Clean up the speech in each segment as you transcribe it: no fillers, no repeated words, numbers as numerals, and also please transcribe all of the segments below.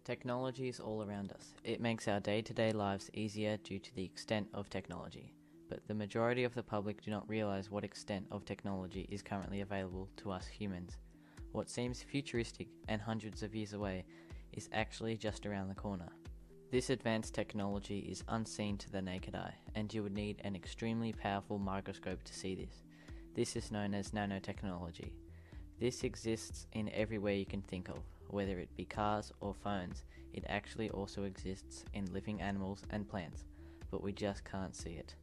Technology is all around us. It makes our day-to-day lives easier due to the extent of technology. But the majority of the public do not realize what extent of technology is currently available to us humans. What seems futuristic and hundreds of years away is actually just around the corner. This advanced technology is unseen to the naked eye, and you would need an extremely powerful microscope to see this. This is known as nanotechnology. This exists in everywhere you can think of, whether it be cars or phones. It actually also exists in living animals and plants, but we just can't see it.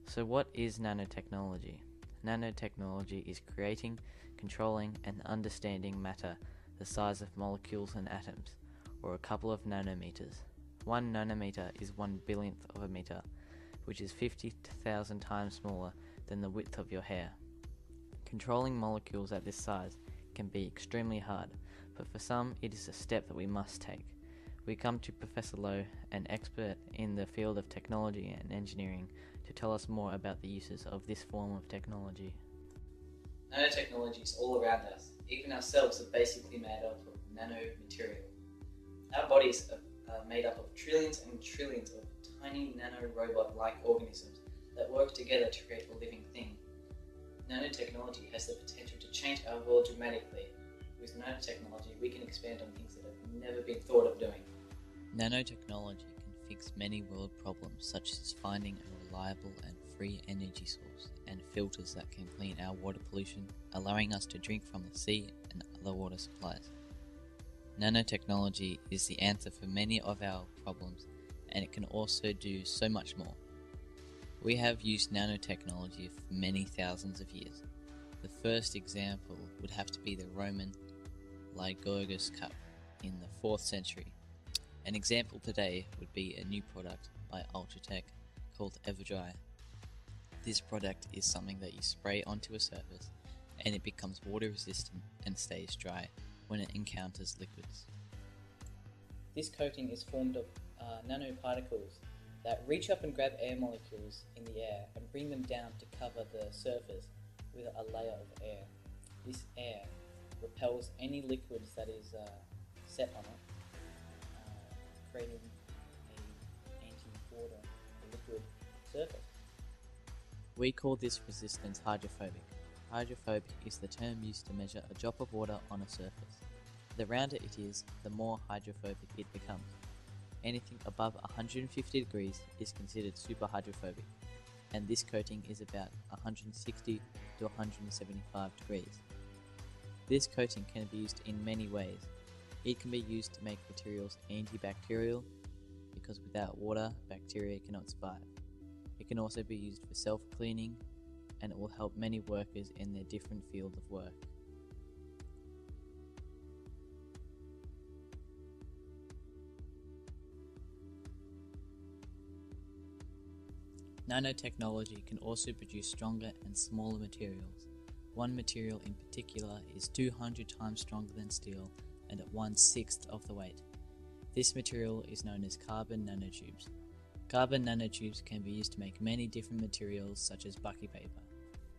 So what is nanotechnology? Nanotechnology is creating, controlling, and understanding matter the size of molecules and atoms, or a couple of nanometers. 1 nanometer is 1/1000th of a meter, which is 50,000 times smaller than the width of your hair. Controlling molecules at this size can be extremely hard, but for some it is a step that we must take. We come to Professor Lowe, an expert in the field of technology and engineering, to tell us more about the uses of this form of technology. Nanotechnology is all around us. Even ourselves are basically made up of nanomaterial. Our bodies are made up of trillions and trillions of tiny nanorobot-like organisms that work together to create a living thing. Nanotechnology has the potential to change our world dramatically. With nanotechnology, we can expand on things that have never been thought of doing. Nanotechnology can fix many world problems, such as finding a reliable and free energy source and filters that can clean our water pollution, allowing us to drink from the sea and other water supplies. Nanotechnology is the answer for many of our problems, and it can also do so much more. We have used nanotechnology for many thousands of years. The first example would have to be the Roman Lycurgus cup in the 4th century. An example today would be a new product by Ultratech called Everdry. This product is something that you spray onto a surface and it becomes water resistant and stays dry when it encounters liquids. This coating is formed of nanoparticles that reach up and grab air molecules in the air and bring them down to cover the surface with a layer of air. This air repels any liquids that is set on it, creating an anti-water liquid surface. We call this resistance hydrophobic. Hydrophobic is the term used to measure a drop of water on a surface. The rounder it is, the more hydrophobic it becomes. Anything above 150 degrees is considered super hydrophobic, and this coating is about 160 to 175 degrees. This coating can be used in many ways. It can be used to make materials antibacterial, because without water, bacteria cannot survive. It can also be used for self-cleaning, and it will help many workers in their different field of work. Nanotechnology can also produce stronger and smaller materials. One material in particular is 200 times stronger than steel and at 1/6 of the weight. This material is known as carbon nanotubes. Carbon nanotubes can be used to make many different materials such as bucky paper.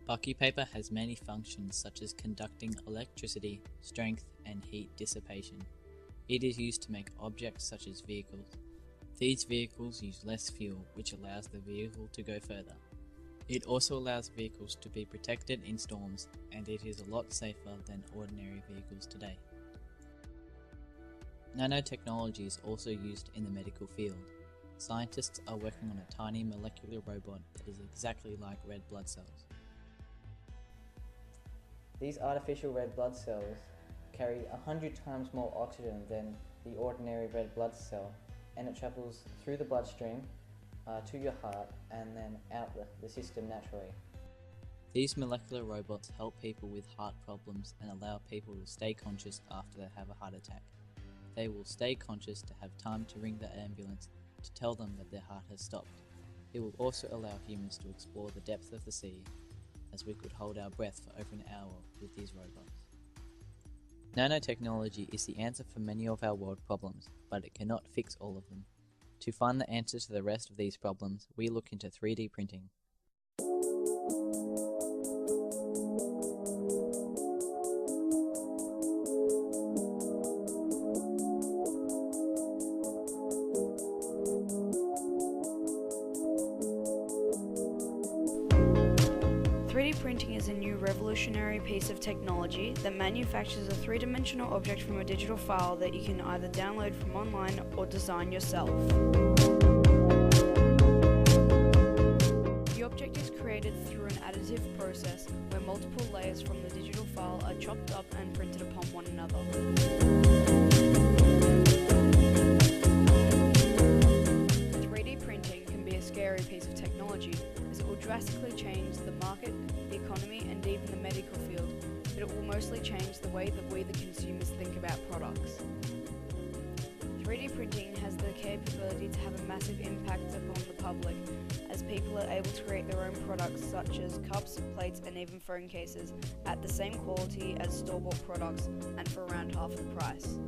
Bucky paper has many functions such as conducting electricity, strength, and heat dissipation. It is used to make objects such as vehicles. These vehicles use less fuel, which allows the vehicle to go further. It also allows vehicles to be protected in storms, and it is a lot safer than ordinary vehicles today. Nanotechnology is also used in the medical field. Scientists are working on a tiny molecular robot that is exactly like red blood cells. These artificial red blood cells carry 100 times more oxygen than the ordinary red blood cell, and it travels through the bloodstream to your heart and then out the system naturally. These molecular robots help people with heart problems and allow people to stay conscious after they have a heart attack. They will stay conscious to have time to ring the ambulance to tell them that their heart has stopped. It will also allow humans to explore the depth of the sea, as we could hold our breath for over an hour with these robots. Nanotechnology is the answer for many of our world problems, but it cannot fix all of them. To find the answers to the rest of these problems, we look into 3D printing. 3D printing is a new revolutionary piece of technology that manufactures a three-dimensional object from a digital file that you can either download from online or design yourself. The object is created through an additive process where multiple layers from the digital file are chopped up and printed upon one another. 3D printing can be a scary piece of technology, as it will drastically change the market, the economy, and even the medical field, but it will mostly change the way that we the consumers think about products. 3D printing has the capability to have a massive impact upon the public, as people are able to create their own products such as cups, plates, and even phone cases at the same quality as store-bought products and for around half the price.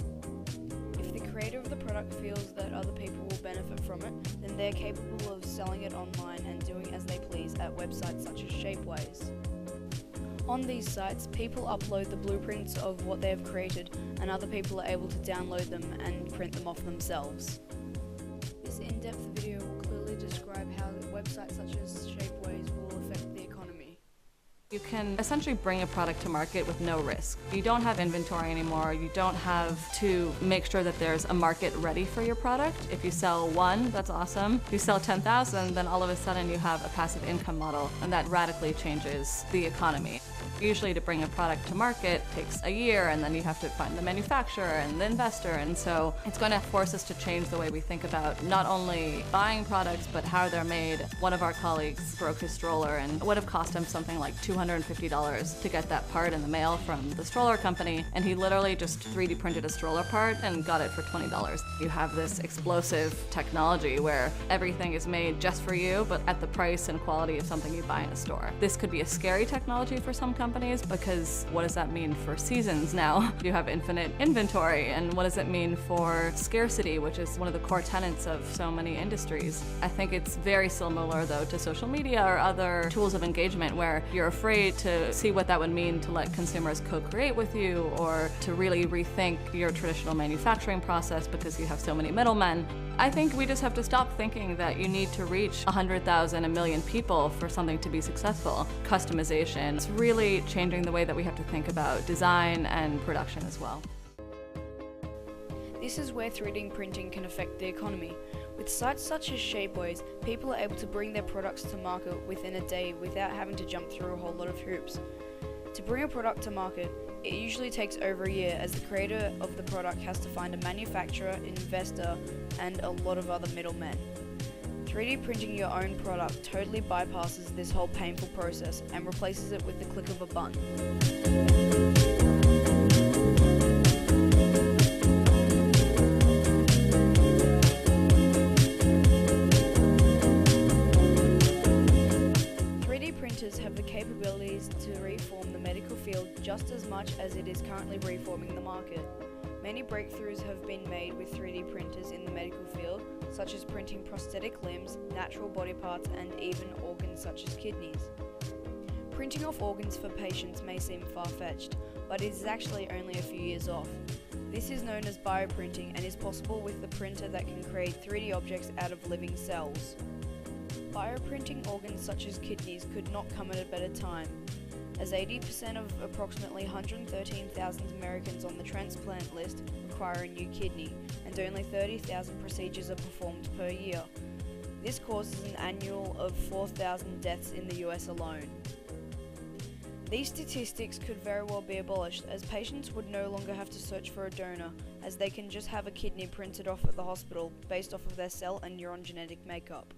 If the creator of the product feels that other people will benefit from it, then they're capable of selling it online and doing as they please at websites such as Shapeways. On these sites, people upload the blueprints of what they have created, and other people are able to download them and print them off themselves. This in-depth video will clearly describe how websites such as Shapeways will affect the economy. You can essentially bring a product to market with no risk. You don't have inventory anymore. You don't have to make sure that there's a market ready for your product. If you sell one, that's awesome. If you sell 10,000, then all of a sudden you have a passive income model, and that radically changes the economy. Usually to bring a product to market takes a year, and then you have to find the manufacturer and the investor, and so it's going to force us to change the way we think about not only buying products but how they're made. One of our colleagues broke his stroller, and it would have cost him something like $250 to get that part in the mail from the stroller company, and he literally just 3D printed a stroller part and got it for $20. You have this explosive technology where everything is made just for you, but at the price and quality of something you buy in a store. This could be a scary technology for some companies, because what does that mean for seasons now? You have infinite inventory, and what does it mean for scarcity, which is one of the core tenets of so many industries? I think it's very similar though to social media or other tools of engagement where you're afraid to see what that would mean to let consumers co-create with you, or to really rethink your traditional manufacturing process because you have so many middlemen. I think we just have to stop thinking that you need to reach 100,000, 1 million people for something to be successful. Customization is really changing the way that we have to think about design and production as well. This is where 3D printing can affect the economy. With sites such as Shapeways, people are able to bring their products to market within a day without having to jump through a whole lot of hoops. To bring a product to market, it usually takes over a year, as the creator of the product has to find a manufacturer, investor, and a lot of other middlemen. 3D printing your own product totally bypasses this whole painful process and replaces it with the click of a button. 3D printers have the capabilities to reform the medical field just as much as it is currently reforming the market. Many breakthroughs have been made with 3D printers in the medical field, such as printing prosthetic limbs, natural body parts, and even organs such as kidneys. Printing off organs for patients may seem far-fetched, but it is actually only a few years off. This is known as bioprinting and is possible with the printer that can create 3D objects out of living cells. Bioprinting organs such as kidneys could not come at a better time, as 80% of approximately 113,000 Americans on the transplant list require a new kidney, and only 30,000 procedures are performed per year. This causes an annual of 4,000 deaths in the US alone. These statistics could very well be abolished, as patients would no longer have to search for a donor, as they can just have a kidney printed off at the hospital based off of their cell and neuron genetic makeup.